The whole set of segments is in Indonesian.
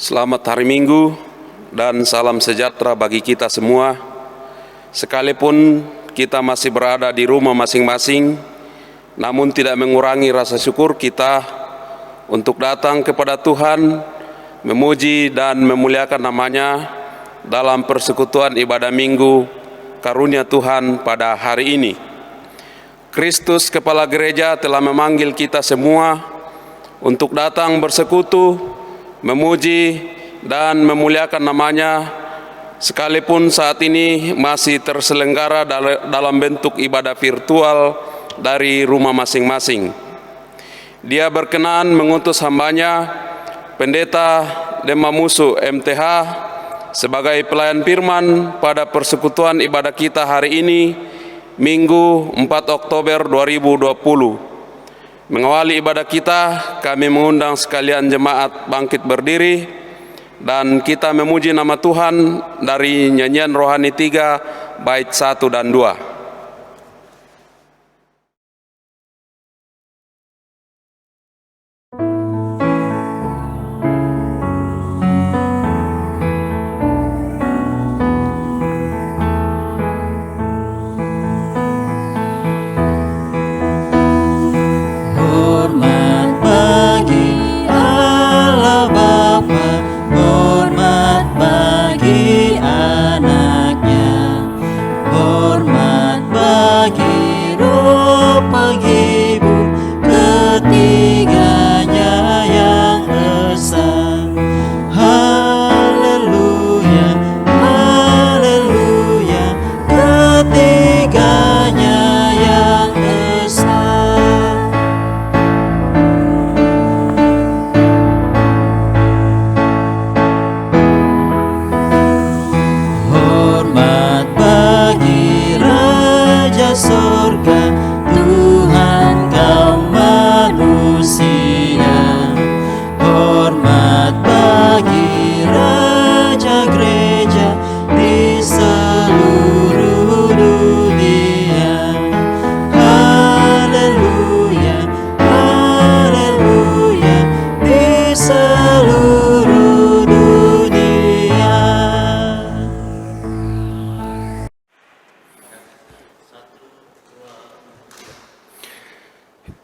Selamat hari Minggu dan salam sejahtera bagi kita semua. Sekalipun kita masih berada di rumah masing-masing, namun tidak mengurangi rasa syukur kita untuk datang kepada Tuhan, memuji dan memuliakan namanya dalam persekutuan ibadah Minggu karunia Tuhan pada hari ini. Kristus Kepala Gereja telah memanggil kita semua untuk datang bersekutu, memuji dan memuliakan namanya, sekalipun saat ini masih terselenggara dalam bentuk ibadah virtual dari rumah masing-masing. Dia berkenan mengutus hambanya, Pendeta Demamusu MTH, sebagai pelayan firman pada persekutuan ibadah kita hari ini, Minggu 4 Oktober 2020. Mengawali ibadah kita, kami mengundang sekalian jemaat bangkit berdiri dan kita memuji nama Tuhan dari nyanyian rohani 3 bait 1 dan 2.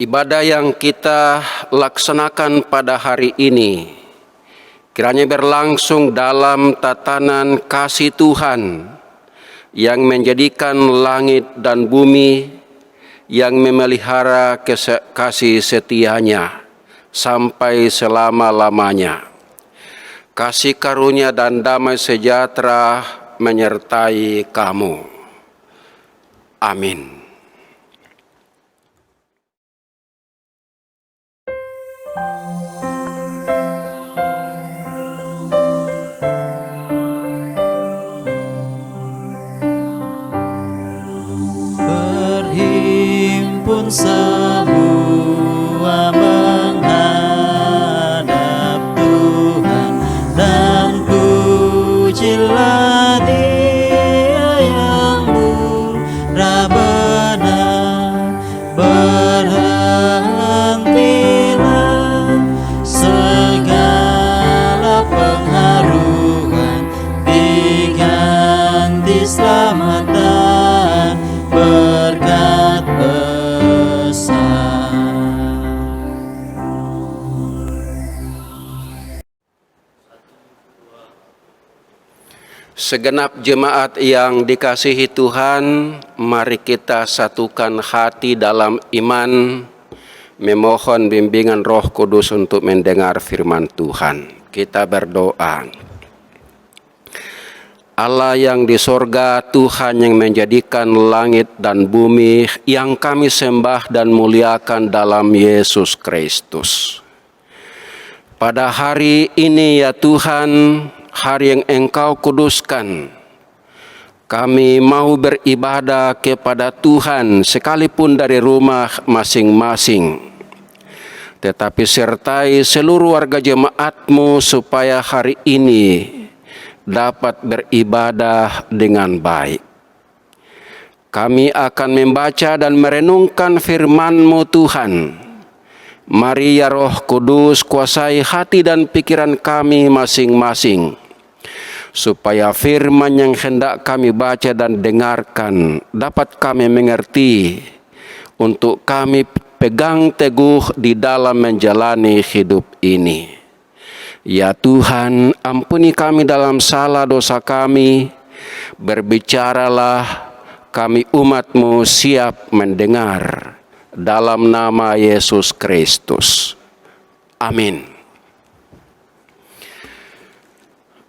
Ibadah yang kita laksanakan pada hari ini kiranya berlangsung dalam tatanan kasih Tuhan yang menjadikan langit dan bumi, yang memelihara kasih setianya sampai selama-lamanya. Kasih karunia dan damai sejahtera menyertai kamu. Amin. Berhimpun semua menghadap Tuhan dan pujilah Dia yang murah benar. Berhentilah segala pengharuan, diganti selamat dan berkat besar. Segenap jemaat yang dikasihi Tuhan, mari kita satukan hati dalam iman, memohon bimbingan Roh Kudus untuk mendengar firman Tuhan. Kita berdoa. Allah yang di sorga, Tuhan yang menjadikan langit dan bumi, yang kami sembah dan muliakan dalam Yesus Kristus. Pada hari ini ya Tuhan, hari yang Engkau kuduskan, kami mau beribadah kepada Tuhan sekalipun dari rumah masing-masing. Tetapi sertai seluruh warga jemaat-Mu supaya hari ini dapat beribadah dengan baik. Kami akan membaca dan merenungkan firman-Mu Tuhan. Mari ya Roh Kudus kuasai hati dan pikiran kami masing-masing, supaya firman yang hendak kami baca dan dengarkan dapat kami mengerti, untuk kami pegang teguh di dalam menjalani hidup ini. Ya Tuhan, ampuni kami dalam salah dosa kami, berbicaralah, kami umat-Mu siap mendengar. Dalam nama Yesus Kristus. Amin.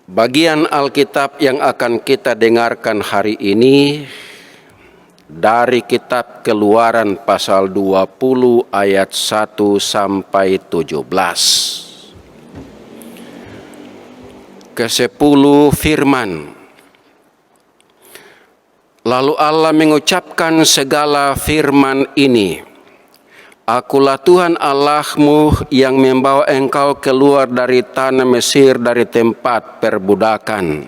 Bagian Alkitab yang akan kita dengarkan hari ini dari kitab Keluaran pasal 20 ayat 1 sampai 17. Ke-10 firman. Lalu Allah mengucapkan segala firman ini. Akulah Tuhan Allahmu yang membawa engkau keluar dari tanah Mesir, dari tempat perbudakan.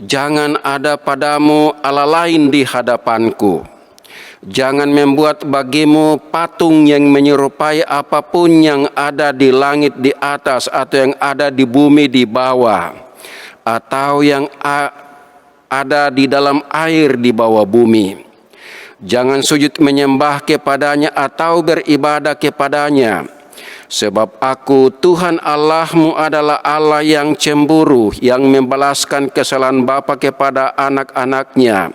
Jangan ada padamu Allah lain di hadapanku. Jangan membuat bagimu patung yang menyerupai apapun yang ada di langit di atas, atau yang ada di bumi di bawah, atau yang ada di dalam air di bawah bumi. Jangan sujud menyembah kepadanya atau beribadah kepadanya. Sebab aku, Tuhan Allahmu, adalah Allah yang cemburu, yang membalaskan kesalahan bapa kepada anak-anaknya,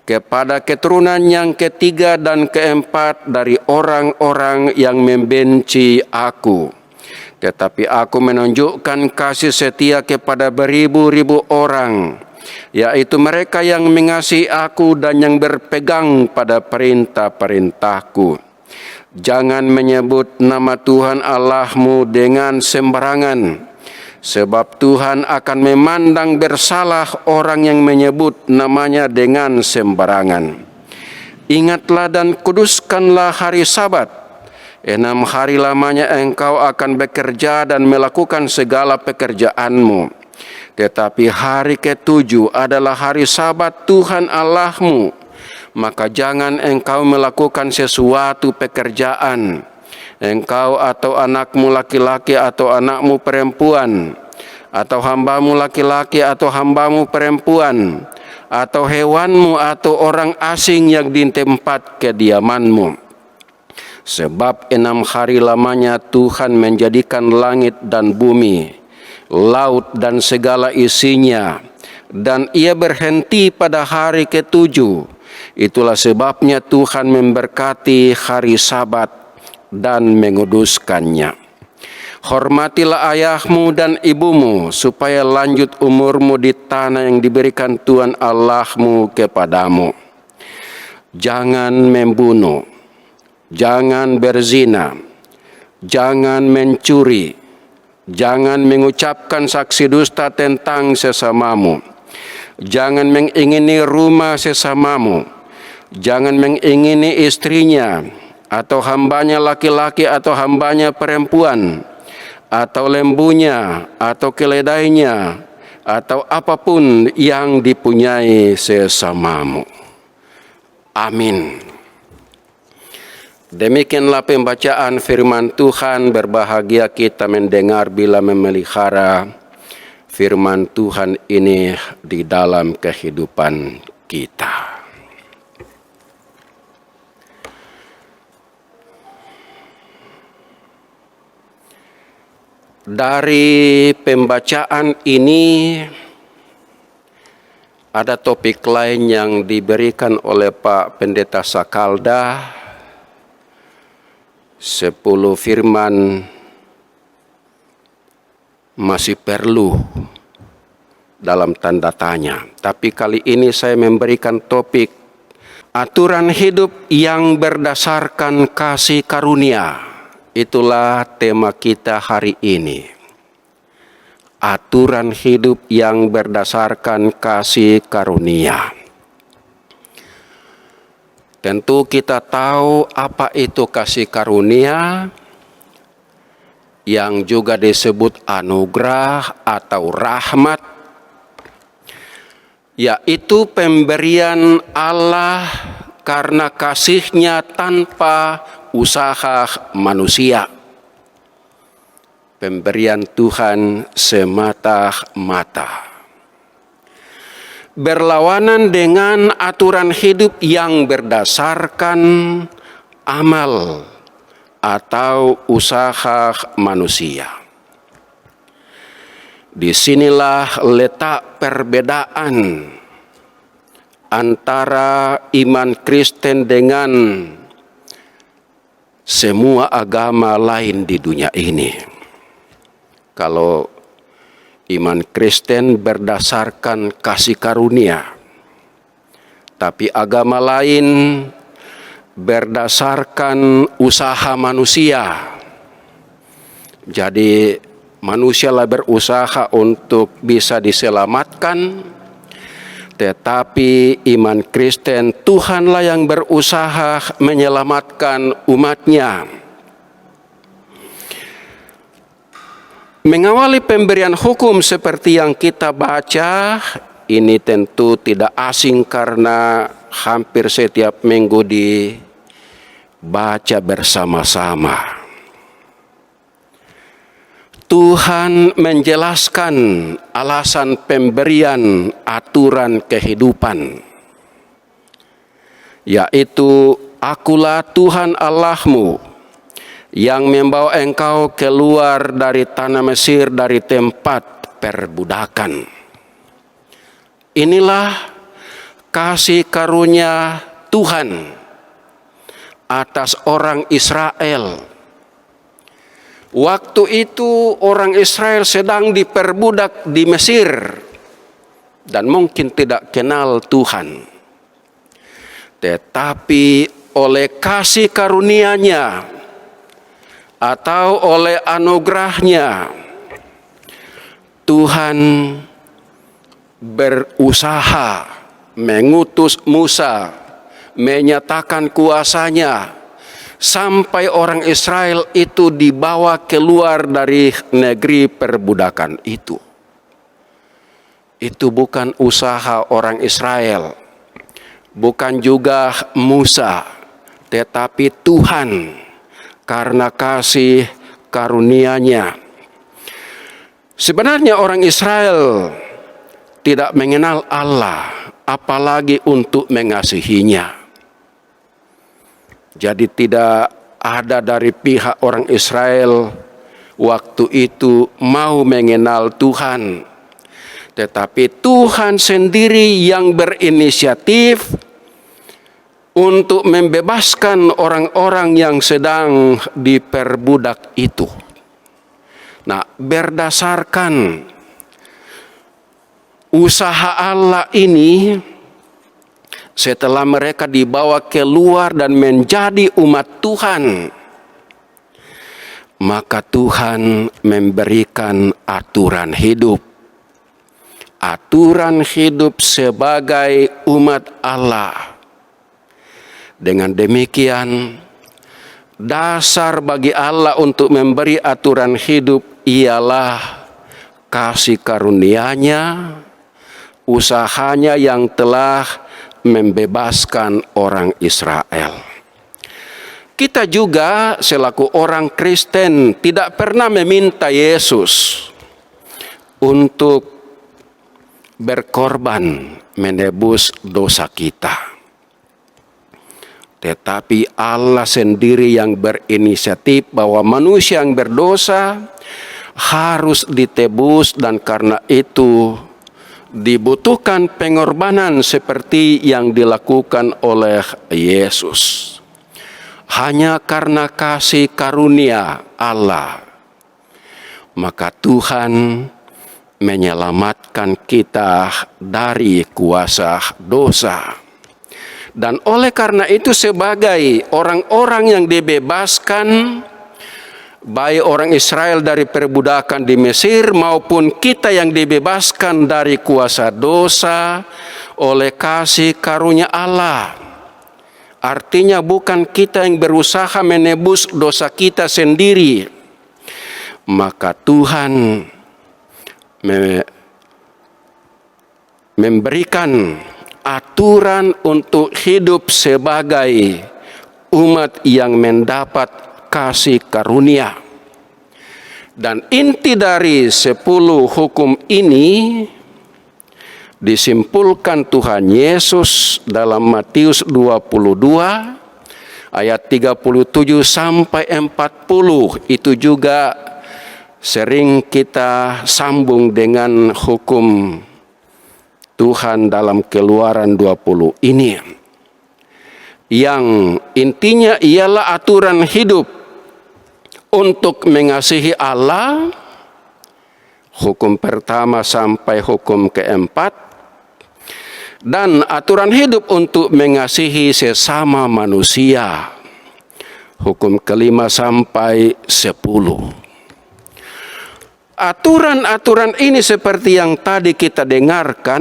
kepada keturunan yang ketiga dan keempat dari orang-orang yang membenci aku. Tetapi aku menunjukkan kasih setia kepada beribu-ribu orang, yaitu mereka yang mengasihi aku dan yang berpegang pada perintah-perintahku. Jangan menyebut nama Tuhan Allahmu dengan sembarangan, sebab Tuhan akan memandang bersalah orang yang menyebut namanya dengan sembarangan. Ingatlah dan kuduskanlah hari Sabat. 6 hari lamanya engkau akan bekerja dan melakukan segala pekerjaanmu. Tetapi hari ke-7 adalah hari Sabat Tuhan Allahmu. Maka jangan engkau melakukan sesuatu pekerjaan, engkau atau anakmu laki-laki atau anakmu perempuan, atau hambamu laki-laki atau hambamu perempuan, atau hewanmu atau orang asing yang di tempat kediamanmu. Sebab 6 hari lamanya Tuhan menjadikan langit dan bumi, laut dan segala isinya, dan Ia berhenti pada hari ke-7. Itulah sebabnya Tuhan memberkati hari Sabat dan menguduskannya. Hormatilah ayahmu dan ibumu, supaya lanjut umurmu di tanah yang diberikan Tuhan Allahmu kepadamu. Jangan membunuh, jangan berzina, jangan mencuri, jangan mengucapkan saksi dusta tentang sesamamu, jangan mengingini rumah sesamamu, jangan mengingini istrinya, atau hambanya laki-laki atau hambanya perempuan, atau lembunya, atau keledainya, atau apapun yang dipunyai sesamamu. Amin. Demikianlah pembacaan firman Tuhan. Berbahagia kita mendengar bila memelihara firman Tuhan ini di dalam kehidupan kita. Dari pembacaan ini ada topik lain yang diberikan oleh Pak Pendeta Sakalda, 10 firman masih perlu dalam tanda tanya. Tapi kali ini saya memberikan topik aturan hidup yang berdasarkan kasih karunia. Itulah tema kita hari ini. Aturan hidup yang berdasarkan kasih karunia. Tentu kita tahu apa itu kasih karunia, yang juga disebut anugerah atau rahmat, yaitu pemberian Allah karena kasih-Nya tanpa usaha manusia. Pemberian Tuhan semata-mata berlawanan dengan aturan hidup yang berdasarkan amal atau usaha manusia. Disinilah letak perbedaan antara iman Kristen dengan semua agama lain di dunia ini. Kalau iman Kristen berdasarkan kasih karunia, tapi agama lain berdasarkan usaha manusia. Jadi manusialah berusaha untuk bisa diselamatkan, tetapi iman Kristen Tuhanlah yang berusaha menyelamatkan umatnya. Mengawali pemberian hukum seperti yang kita baca, ini tentu tidak asing karena hampir setiap minggu dibaca bersama-sama. Tuhan menjelaskan alasan pemberian aturan kehidupan, yaitu Akulah Tuhan Allahmu yang membawa engkau keluar dari tanah Mesir, dari tempat perbudakan. Inilah kasih karunia Tuhan atas orang Israel. Waktu itu orang Israel sedang diperbudak di Mesir dan mungkin tidak kenal Tuhan. Tetapi oleh kasih karunia-Nya atau oleh anugerahnya, Tuhan berusaha mengutus Musa, menyatakan kuasa-Nya, sampai orang Israel itu dibawa keluar dari negeri perbudakan itu. Itu bukan usaha orang Israel, bukan juga Musa, tetapi Tuhan karena kasih karunia-Nya. Sebenarnya orang Israel tidak mengenal Allah, apalagi untuk mengasihinya. Jadi tidak ada dari pihak orang Israel waktu itu mau mengenal Tuhan. Tetapi Tuhan sendiri yang berinisiatif untuk membebaskan orang-orang yang sedang diperbudak itu. Nah, berdasarkan usaha Allah ini, setelah mereka dibawa keluar dan menjadi umat Tuhan, maka Tuhan memberikan aturan hidup. Aturan hidup sebagai umat Allah. Dengan demikian, dasar bagi Allah untuk memberi aturan hidup ialah kasih karunia-Nya, usahanya yang telah membebaskan orang Israel. Kita juga selaku orang Kristen tidak pernah meminta Yesus untuk berkorban menebus dosa kita. Tetapi Allah sendiri yang berinisiatif bahwa manusia yang berdosa harus ditebus, dan karena itu dibutuhkan pengorbanan seperti yang dilakukan oleh Yesus. Hanya karena kasih karunia Allah, maka Tuhan menyelamatkan kita dari kuasa dosa. Dan oleh karena itu, sebagai orang-orang yang dibebaskan, baik orang Israel dari perbudakan di Mesir maupun kita yang dibebaskan dari kuasa dosa oleh kasih karunia Allah. Artinya bukan kita yang berusaha menebus dosa kita sendiri, maka Tuhan memberikan aturan untuk hidup sebagai umat yang mendapat kasih karunia. Dan inti dari 10 hukum ini disimpulkan Tuhan Yesus dalam Matius 22 ayat 37 sampai 40. Itu juga sering kita sambung dengan hukum Tuhan dalam Keluaran 20 ini, yang intinya ialah aturan hidup untuk mengasihi Allah, hukum pertama sampai hukum keempat, dan aturan hidup untuk mengasihi sesama manusia, hukum kelima sampai 10. Aturan-aturan ini seperti yang tadi kita dengarkan,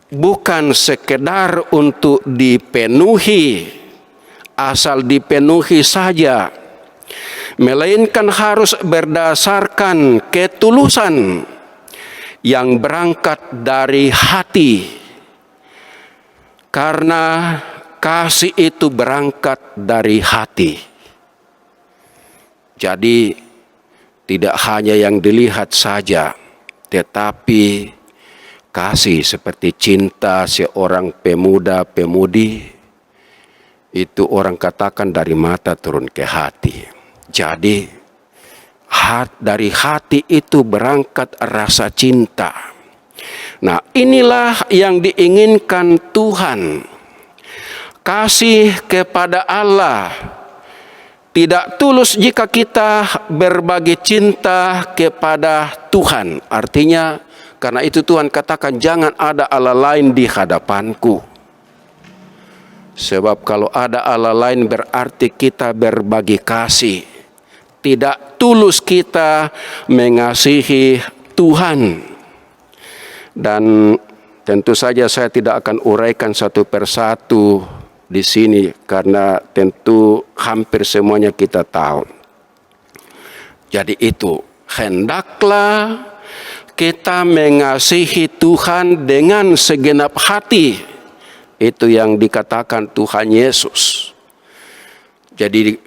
bukan sekedar untuk dipenuhi, asal dipenuhi saja, melainkan harus berdasarkan ketulusan yang berangkat dari hati. Karena kasih itu berangkat dari hati. Jadi tidak hanya yang dilihat saja, tetapi kasih seperti cinta seorang pemuda-pemudi, itu orang katakan dari mata turun ke hati. Jadi dari hati itu berangkat rasa cinta. Nah, inilah yang diinginkan Tuhan. Kasih kepada Allah tidak tulus jika kita berbagi cinta kepada Tuhan. Artinya, karena itu Tuhan katakan jangan ada Allah lain di hadapanku. Sebab kalau ada Allah lain berarti kita berbagi kasih. Tidak tulus kita mengasihi Tuhan. Dan tentu saja saya tidak akan uraikan satu persatu di sini karena tentu hampir semuanya kita tahu. Jadi itu, hendaklah kita mengasihi Tuhan dengan segenap hati. Itu yang dikatakan Tuhan Yesus. Jadi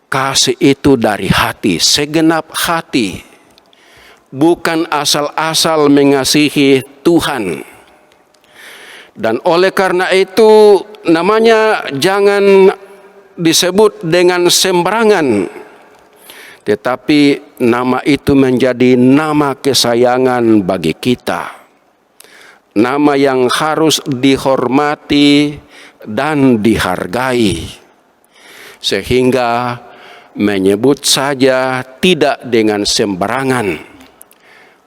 kasih itu dari hati, segenap hati. Bukan asal-asal mengasihi Tuhan. Dan oleh karena itu namanya jangan disebut dengan sembarangan. Tetapi nama itu menjadi nama kesayangan bagi kita. Nama yang harus dihormati dan dihargai. Sehingga menyebut saja tidak dengan sembarangan.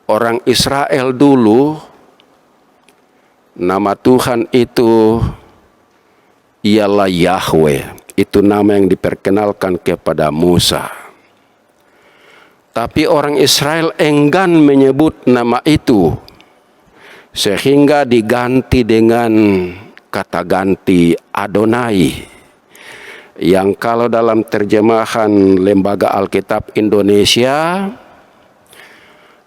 Orang Israel dulu, nama Tuhan itu ialah Yahweh. Itu nama yang diperkenalkan kepada Musa. Tapi orang Israel enggan menyebut nama itu. Sehingga diganti dengan kata ganti Adonai. Yang kalau dalam terjemahan Lembaga Alkitab Indonesia,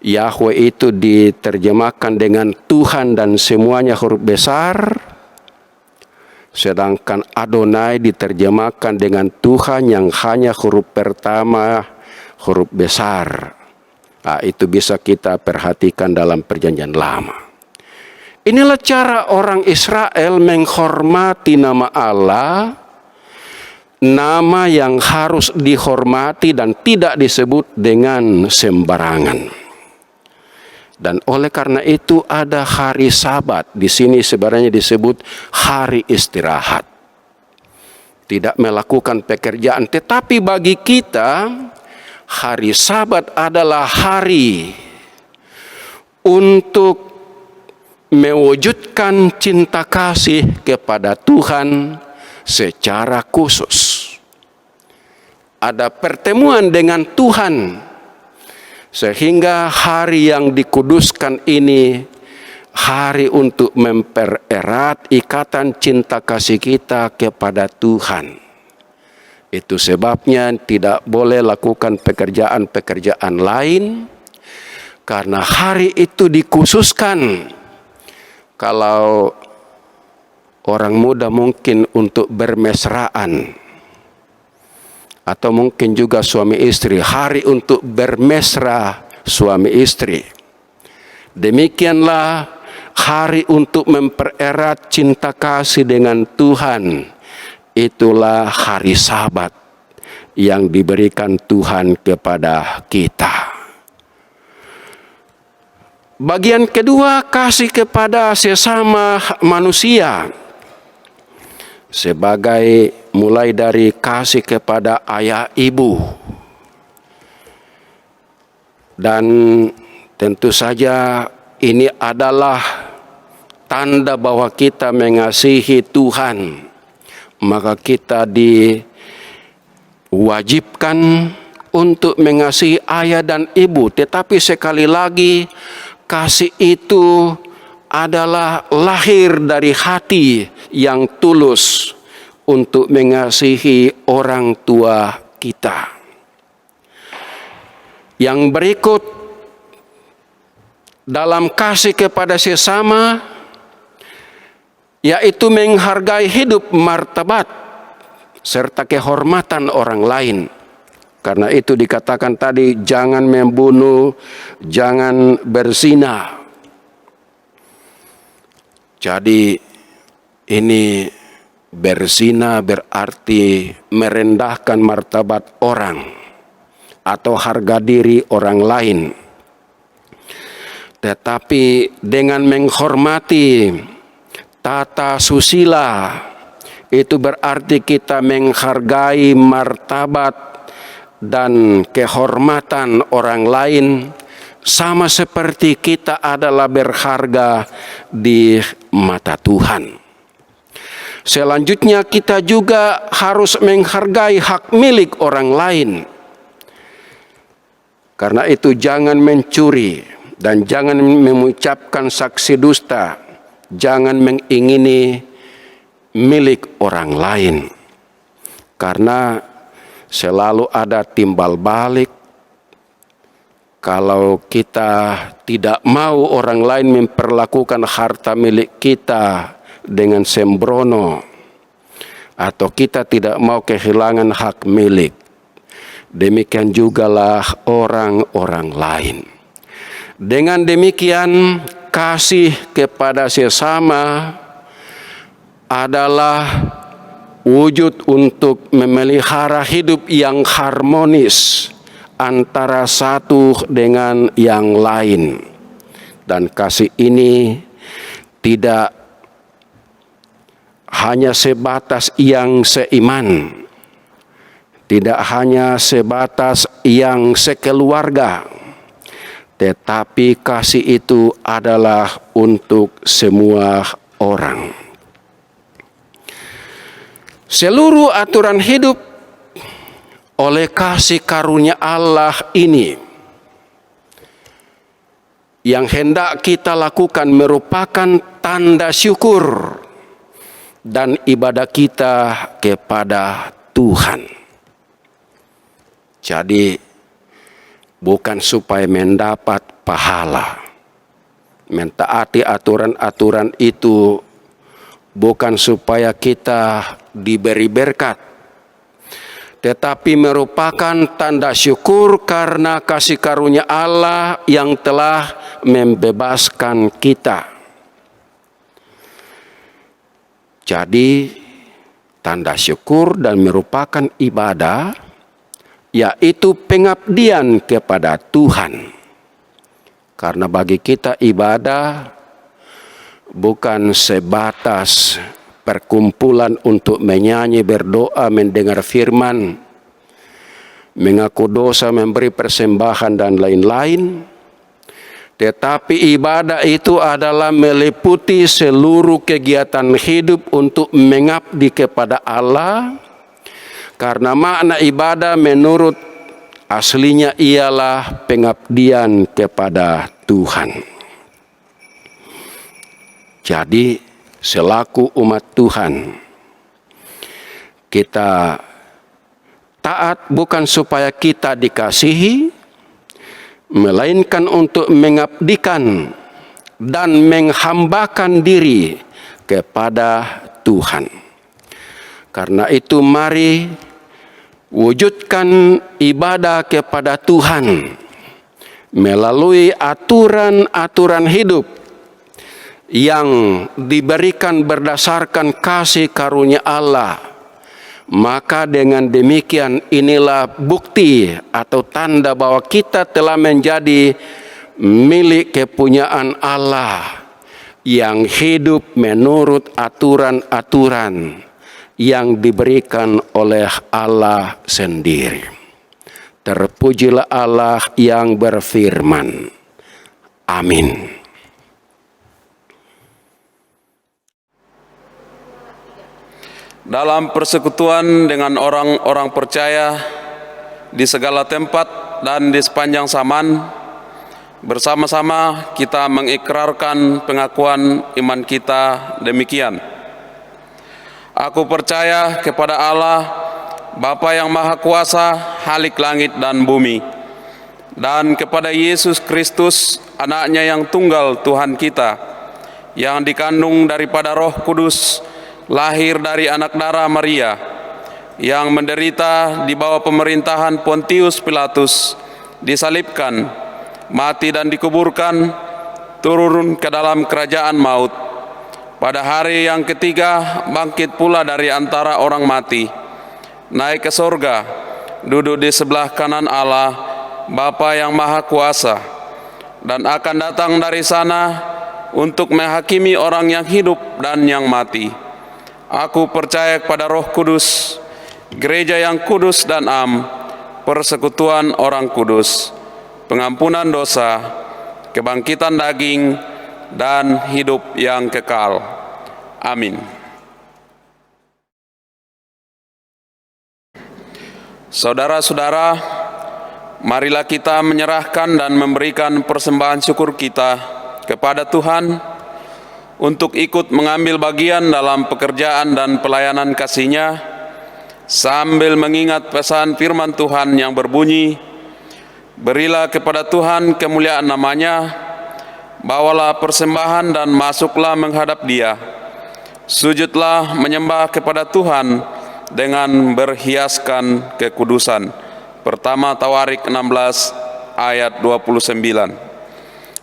Yahweh itu diterjemahkan dengan Tuhan dan semuanya huruf besar. Sedangkan Adonai diterjemahkan dengan Tuhan yang hanya huruf pertama huruf besar. Nah, itu bisa kita perhatikan dalam Perjanjian Lama. Inilah cara orang Israel menghormati nama Allah. Nama yang harus dihormati dan tidak disebut dengan sembarangan. Dan oleh karena itu ada hari Sabat. Di sini sebenarnya disebut hari istirahat. Tidak melakukan pekerjaan. Tetapi bagi kita, hari Sabat adalah hari untuk mewujudkan cinta kasih kepada Tuhan secara khusus. Ada pertemuan dengan Tuhan. Sehingga hari yang dikuduskan ini hari untuk mempererat ikatan cinta kasih kita kepada Tuhan. Itu sebabnya tidak boleh lakukan pekerjaan-pekerjaan lain. Karena hari itu dikhususkan. Kalau orang muda mungkin untuk bermesraan, atau mungkin juga suami istri, hari untuk bermesra suami istri. Demikianlah hari untuk mempererat cinta kasih dengan Tuhan. Itulah hari Sabat yang diberikan Tuhan kepada kita. Bagian kedua, kasih kepada sesama manusia. Sebagai mulai dari kasih kepada ayah ibu. Dan tentu saja ini adalah tanda bahwa kita mengasihi Tuhan. Maka kita diwajibkan untuk mengasihi ayah dan ibu. Tetapi sekali lagi, kasih itu adalah lahir dari hati yang tulus untuk mengasihi orang tua kita. Yang berikut dalam kasih kepada sesama, yaitu menghargai hidup, martabat, serta kehormatan orang lain. Karena itu dikatakan tadi, jangan membunuh, jangan berzina. Jadi ini berzina berarti merendahkan martabat orang atau harga diri orang lain. Tetapi dengan menghormati tata susila, itu berarti kita menghargai martabat dan kehormatan orang lain, sama seperti kita adalah berharga di mata Tuhan. Selanjutnya kita juga harus menghargai hak milik orang lain. Karena itu jangan mencuri dan jangan mengucapkan saksi dusta, jangan mengingini milik orang lain. Karena selalu ada timbal balik. Kalau kita tidak mau orang lain memperlakukan harta milik kita dengan sembrono, atau kita tidak mau kehilangan hak milik, demikian jugalah orang-orang lain. Dengan demikian, kasih kepada sesama adalah wujud untuk memelihara hidup yang harmonis antara satu dengan yang lain. Dan kasih ini tidak hanya sebatas yang seiman, tidak hanya sebatas yang sekeluarga, tetapi kasih itu adalah untuk semua orang. Seluruh aturan hidup oleh kasih karunia Allah ini yang hendak kita lakukan merupakan tanda syukur dan ibadah kita kepada Tuhan. Jadi bukan supaya mendapat pahala. Mentaati aturan-aturan itu bukan supaya kita diberi berkat, tetapi merupakan tanda syukur karena kasih karunia Allah yang telah membebaskan kita. Jadi tanda syukur dan merupakan ibadah, yaitu pengabdian kepada Tuhan. Karena bagi kita ibadah bukan sebatas perkumpulan untuk menyanyi, berdoa, mendengar firman, mengaku dosa, memberi persembahan dan lain-lain. Tetapi ibadah itu adalah meliputi seluruh kegiatan hidup untuk mengabdi kepada Allah. Karena makna ibadah menurut aslinya ialah pengabdian kepada Tuhan. Jadi selaku umat Tuhan, kita taat bukan supaya kita dikasihi, melainkan untuk mengabdikan dan menghambakan diri kepada Tuhan. Karena itu mari wujudkan ibadah kepada Tuhan melalui aturan-aturan hidup yang diberikan berdasarkan kasih karunia Allah. Maka dengan demikian inilah bukti atau tanda bahwa kita telah menjadi milik kepunyaan Allah yang hidup menurut aturan-aturan yang diberikan oleh Allah sendiri. Terpujilah Allah yang berfirman. Amin. Dalam persekutuan dengan orang-orang percaya di segala tempat dan di sepanjang zaman, bersama-sama kita mengikrarkan pengakuan iman kita demikian. Aku percaya kepada Allah, Bapa yang Maha Kuasa, Halik langit dan bumi, dan kepada Yesus Kristus, anaknya yang tunggal Tuhan kita, yang dikandung daripada Roh Kudus, lahir dari anak darah Maria, yang menderita di bawah pemerintahan Pontius Pilatus, disalibkan, mati dan dikuburkan, turun ke dalam kerajaan maut. Pada hari yang ketiga bangkit pula dari antara orang mati, naik ke sorga, duduk di sebelah kanan Allah, Bapa yang Maha Kuasa, dan akan datang dari sana untuk menghakimi orang yang hidup dan yang mati. Aku percaya kepada Roh Kudus, gereja yang kudus dan am, persekutuan orang kudus, pengampunan dosa, kebangkitan daging, dan hidup yang kekal. Amin. Saudara-saudara, marilah kita menyerahkan dan memberikan persembahan syukur kita kepada Tuhan untuk ikut mengambil bagian dalam pekerjaan dan pelayanan kasih-Nya, sambil mengingat pesan firman Tuhan yang berbunyi, berilah kepada Tuhan kemuliaan namanya, bawalah persembahan dan masuklah menghadap Dia, sujudlah menyembah kepada Tuhan dengan berhiaskan kekudusan. Pertama Tawarik 16 ayat 29.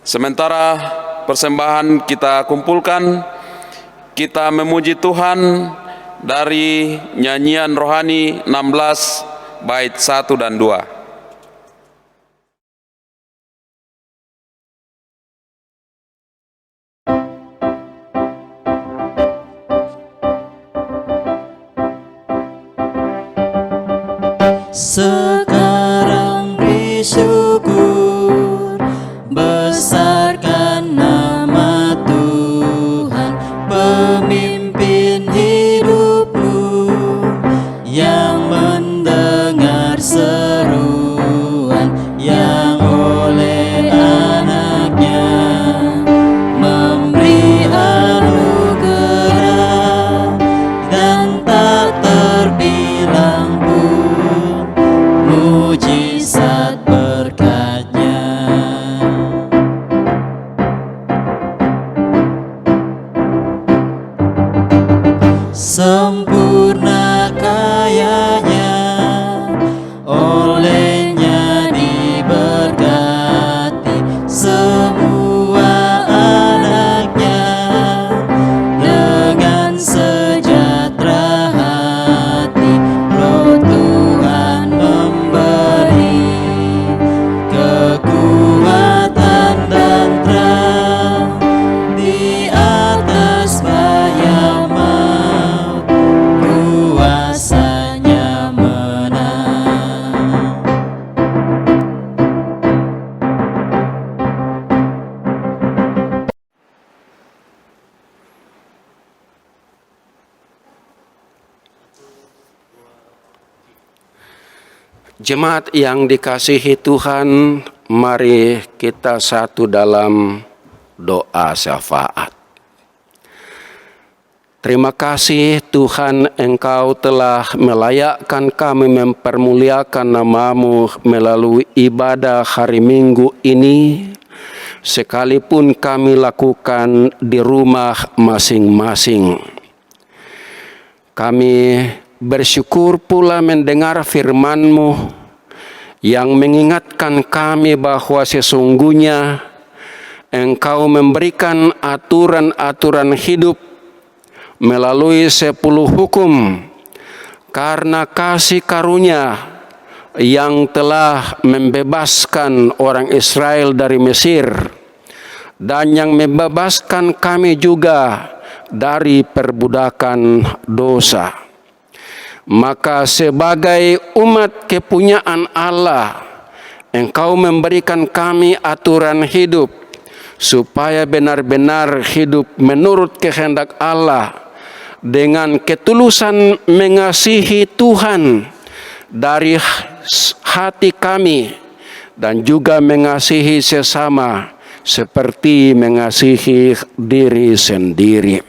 Sementara persembahan kita kumpulkan, kita memuji Tuhan dari nyanyian rohani 16 bait 1 dan 2. Sekarang beri syukur, besarkan nama Tuhan, pemimpin hidupmu, yang mendengar seruan yang oleh anaknya memberi anugerah dan tak terbilang pun mujizat berkat-Nya. Sempurna kayanya, olehnya diberkati semua anaknya, dengan sejahtera hati Roh Tuhan memberi kekuatan dan terang di atas bahaya maut, kuasa-Nya menang. Jemaat yang dikasihi Tuhan, mari kita satu dalam doa syafaat. Terima kasih Tuhan, Engkau telah melayakkan kami mempermuliakan nama-Mu melalui ibadah hari Minggu ini, sekalipun kami lakukan di rumah masing-masing. Kami bersyukur pula mendengar firman-Mu yang mengingatkan kami bahwa sesungguhnya Engkau memberikan aturan-aturan hidup melalui 10 hukum karena kasih karunia yang telah membebaskan orang Israel dari Mesir dan yang membebaskan kami juga dari perbudakan dosa. Maka sebagai umat kepunyaan Allah, Engkau memberikan kami aturan hidup supaya benar-benar hidup menurut kehendak Allah dengan ketulusan mengasihi Tuhan dari hati kami dan juga mengasihi sesama seperti mengasihi diri sendiri.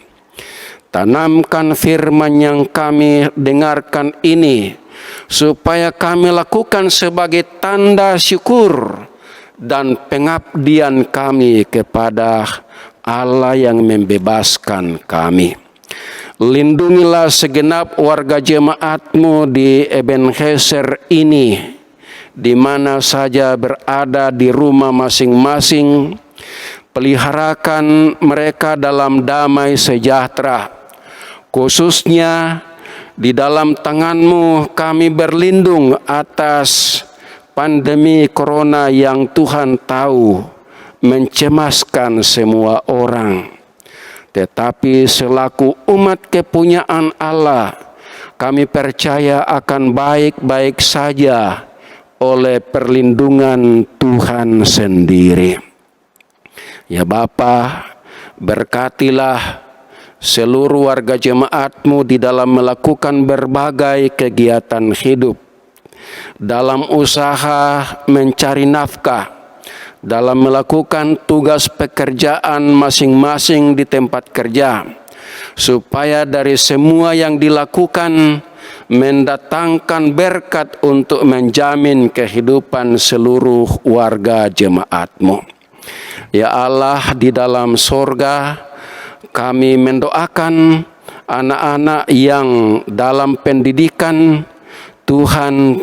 Tanamkan firman yang kami dengarkan ini supaya kami lakukan sebagai tanda syukur dan pengabdian kami kepada Allah yang membebaskan kami. Lindungilah segenap warga jemaat-Mu di Ebenezer ini, di mana saja berada di rumah masing-masing. Peliharakan mereka dalam damai sejahtera. Khususnya di dalam tangan-Mu kami berlindung atas pandemi corona yang Tuhan tahu mencemaskan semua orang. Tetapi selaku umat kepunyaan Allah, kami percaya akan baik-baik saja oleh perlindungan Tuhan sendiri. Ya Bapa, berkatilah seluruh warga jemaat-Mu di dalam melakukan berbagai kegiatan hidup, dalam usaha mencari nafkah, dalam melakukan tugas pekerjaan masing-masing di tempat kerja, supaya dari semua yang dilakukan mendatangkan berkat untuk menjamin kehidupan seluruh warga jemaat-Mu. Ya Allah di dalam sorga, kami mendoakan anak-anak yang dalam pendidikan, Tuhan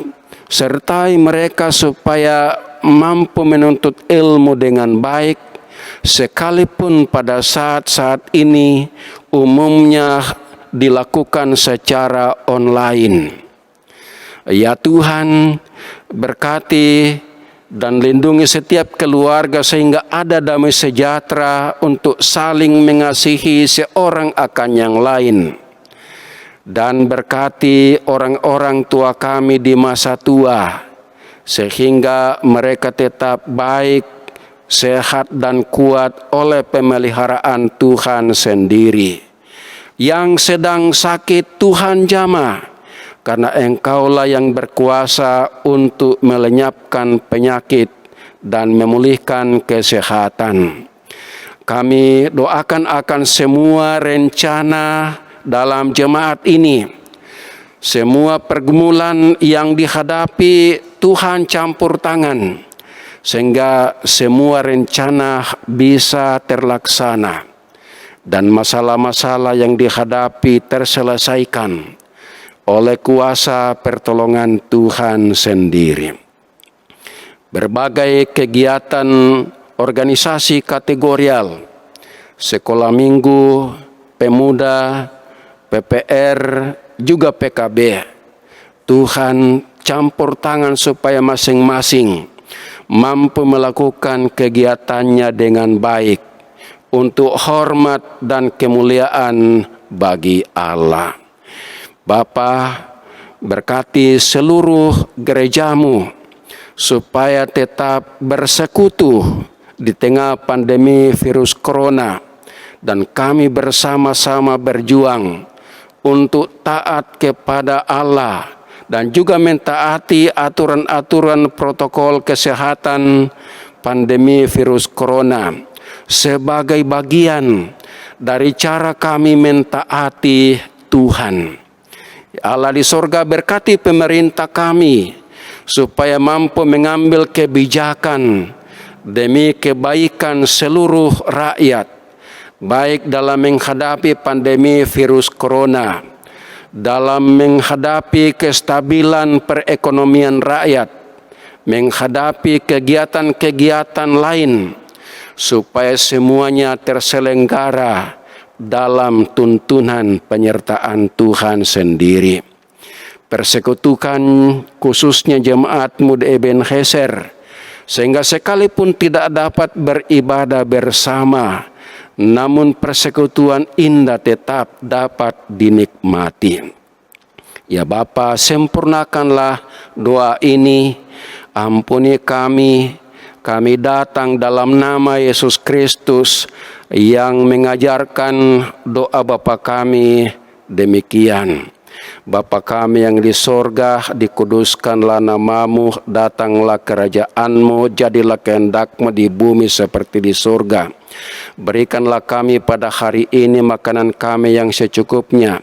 sertai mereka supaya mampu menuntut ilmu dengan baik, sekalipun pada saat-saat ini umumnya dilakukan secara online. Ya Tuhan, berkati dan lindungi setiap keluarga sehingga ada damai sejahtera untuk saling mengasihi seorang akan yang lain. Dan berkati orang-orang tua kami di masa tua sehingga mereka tetap baik, sehat dan kuat oleh pemeliharaan Tuhan sendiri. Yang sedang sakit Tuhan jamah, karena Engkaulah yang berkuasa untuk melenyapkan penyakit dan memulihkan kesehatan. Kami doakan akan semua rencana dalam jemaat ini. Semua pergumulan yang dihadapi Tuhan campur tangan, sehingga semua rencana bisa terlaksana dan masalah-masalah yang dihadapi terselesaikan oleh kuasa pertolongan Tuhan sendiri. Berbagai kegiatan organisasi kategorial, sekolah minggu, pemuda, PPR, juga PKB, Tuhan campur tangan supaya masing-masing mampu melakukan kegiatannya dengan baik untuk hormat dan kemuliaan bagi Allah. Bapa, berkati seluruh gereja-Mu supaya tetap bersekutu di tengah pandemi virus corona, dan kami bersama-sama berjuang untuk taat kepada Allah dan juga mentaati aturan-aturan protokol kesehatan pandemi virus corona sebagai bagian dari cara kami mentaati Tuhan. Allah di sorga, berkati pemerintah kami supaya mampu mengambil kebijakan demi kebaikan seluruh rakyat, baik dalam menghadapi pandemi virus corona dalam menghadapi kestabilan perekonomian rakyat, menghadapi kegiatan-kegiatan lain, supaya semuanya terselenggara dalam tuntunan penyertaan Tuhan sendiri. Persekutukan khususnya jemaat Muda Ebenezer, sehingga sekalipun tidak dapat beribadah bersama, namun persekutuan indah tetap dapat dinikmati. Ya Bapa, sempurnakanlah doa ini, ampuni kami datang dalam nama Yesus Kristus yang mengajarkan doa Bapa kami demikian. Bapa kami yang di sorga, dikuduskanlah namamu, datanglah kerajaanmu, jadilah kehendakmu di bumi seperti di sorga. Berikanlah kami pada hari ini makanan kami yang secukupnya,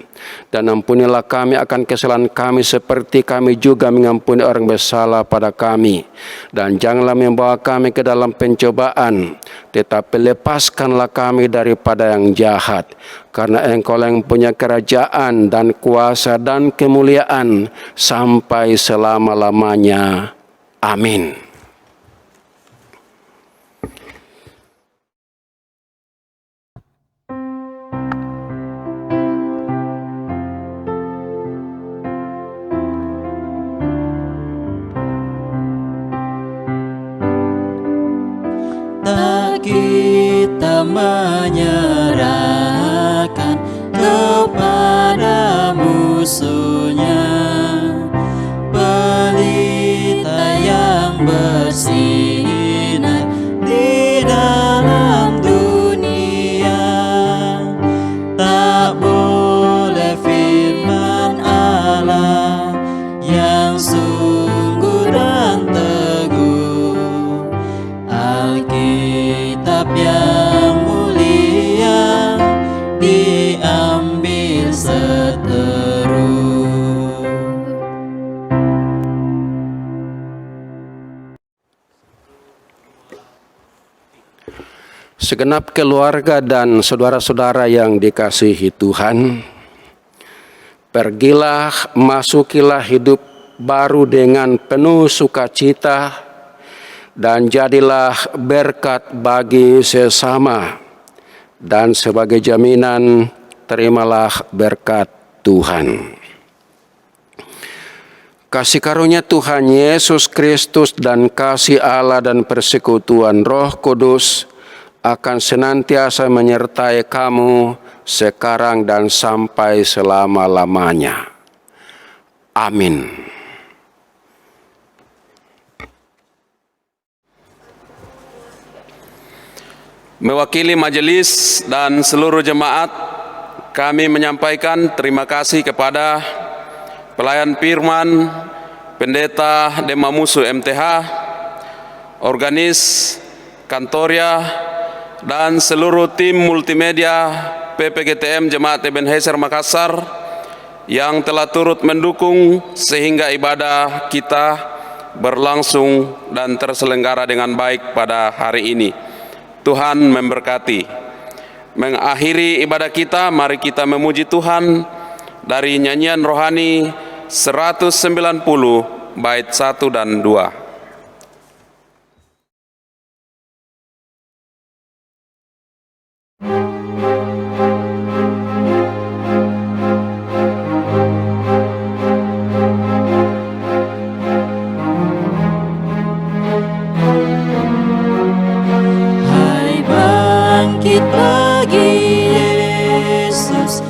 dan ampunilah kami akan kesalahan kami seperti kami juga mengampuni orang bersalah pada kami. Dan janganlah membawa kami ke dalam pencobaan, tetapi lepaskanlah kami daripada yang jahat. Karena Engkau yang punya kerajaan dan kuasa dan kemuliaan sampai selama-lamanya. Amin. Tak kita menyerahkan kepada musuhnya pelita yang bersinar di dalam dunia. Tak boleh firman Allah yang sungguh dan teguh, Alkitab yang mulia diambil seteru. Segenap keluarga dan saudara-saudara yang dikasihi Tuhan, pergilah, masukilah hidup baru dengan penuh sukacita, dan jadilah berkat bagi sesama, dan sebagai jaminan terimalah berkat Tuhan. Kasih karunia Tuhan Yesus Kristus dan kasih Allah dan persekutuan Roh Kudus akan senantiasa menyertai kamu sekarang dan sampai selama-lamanya. Amin. Mewakili majelis dan seluruh jemaat, kami menyampaikan terima kasih kepada pelayan firman, Pendeta Demamusu MTH, organis Kantoria, dan seluruh tim multimedia PPGTM Jemaat Ebenezer Makassar yang telah turut mendukung sehingga ibadah kita berlangsung dan terselenggara dengan baik pada hari ini. Tuhan memberkati. Mengakhiri ibadah kita, mari kita memuji Tuhan dari nyanyian rohani 190 bait 1 dan 2. Hai bangkit bagi Yesus.